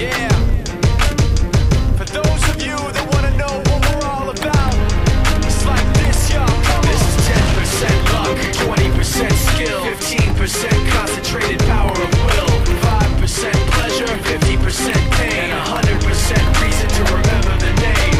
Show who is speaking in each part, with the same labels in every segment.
Speaker 1: Yeah. For those of you that want to know what we're all about, it's like this, y'all. This is 10% luck, 20% skill, 15% concentrated power of will, 5% pleasure, 50% pain, and 100% reason to remember the name.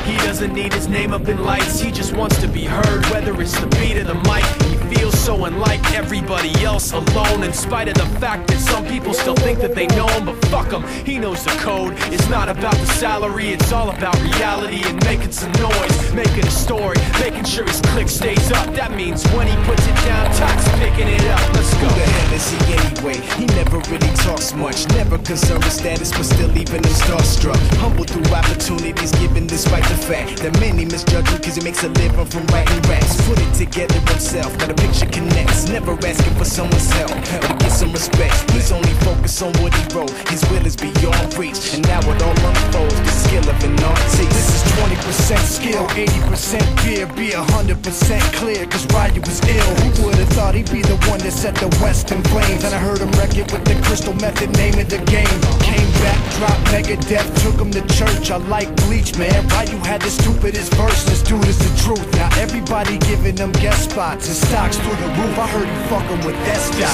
Speaker 1: He doesn't need his name up in lights, he just wants to be heard, whether it's the beat or the mic. He feels so unlike everybody else, alone, in spite of the fact that some people still think that they know him. But fuck him, he knows the code. It's not about the salary, it's all about reality and making some noise, making a story, making sure his click stays up. That means when he puts it down, Tox picking it up. Let's go.
Speaker 2: Who the hell is he anyway? He never really talks much, never concerned with status, but still leaving him starstruck. Humble through opportunities given despite the fact that many misjudge him cause he makes a living from writing raps. Put it together himself, got a picture connects, never asking for someone's help or to get some respect. He's only focused on what he wrote, his will is beyond reach, and now it all unfolds, the skill of an artist.
Speaker 3: This is 20% skill, 80% fear, be 100% clear, cause Ryu was ill. Who would've thought he'd be the one that set the West in flames? And I heard him wreck it with the Crystal Method, name of the game. Came back, dropped Megadeth, took him to church. I like Bleach, man. Ryu had the stupidest verse, this dude is the truth. Now everybody giving them guest spots and stocks through the roof. I heard he fucking with that stock.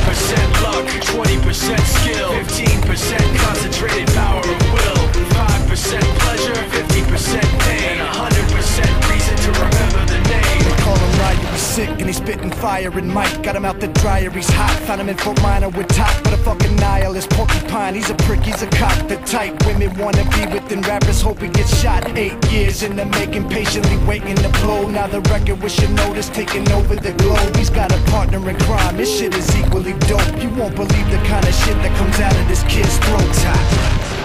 Speaker 1: This is 10% luck, 20% skill, 15% concentrated power of will, 5% pleasure, 50% pain, 100% reason to remember the name.
Speaker 3: They call him Ryu, he's sick and he's spitting fire. And Mike got him out the dryer, he's hot. Found him in Fort Minor with top, but a fucking nihilist porcupine. He's a prick, he's a cock. The type women wanna be within rappers, hope he gets shot. 8 years in the making, patiently waiting to blow. Now the record with your notice taking over the globe. He's got a partner in crime, this shit is equally dope. You won't believe the kind of shit that comes out of this kid's throat.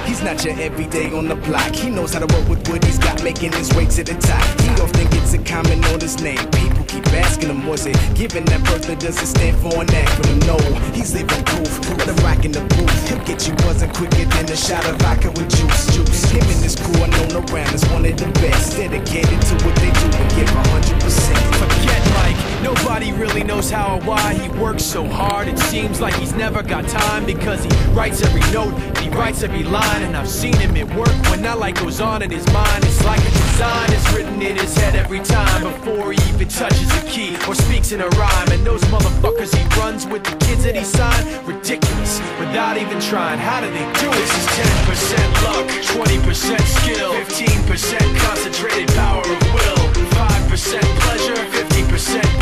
Speaker 2: He's not your everyday on the block. He knows how to work with what he's got, making his way to the top. He often gets a comment on his name. People keep asking him, was it given that birth that doesn't stand for an acronym? No, he's living proof. Let him rock in the booth. He'll get you buzzing quicker than a shot of vodka with juice. Him and his crew are known around as one of the best, dedicated to what they do and give 100%.
Speaker 1: Forget Mike, nobody really knows how or why he works so hard. It seems like he's never got time because he writes every note, he writes every line. And I've seen him at work when that light goes on in his mind. It's like a design is written in his head every time before he even touches a key or speaks in a rhyme. And those motherfuckers he runs with, the kids that he signed, ridiculous, without even trying. How do they do it? This is 10% luck, 20% skill, 15% concentrated power of will, 5% pleasure, 50%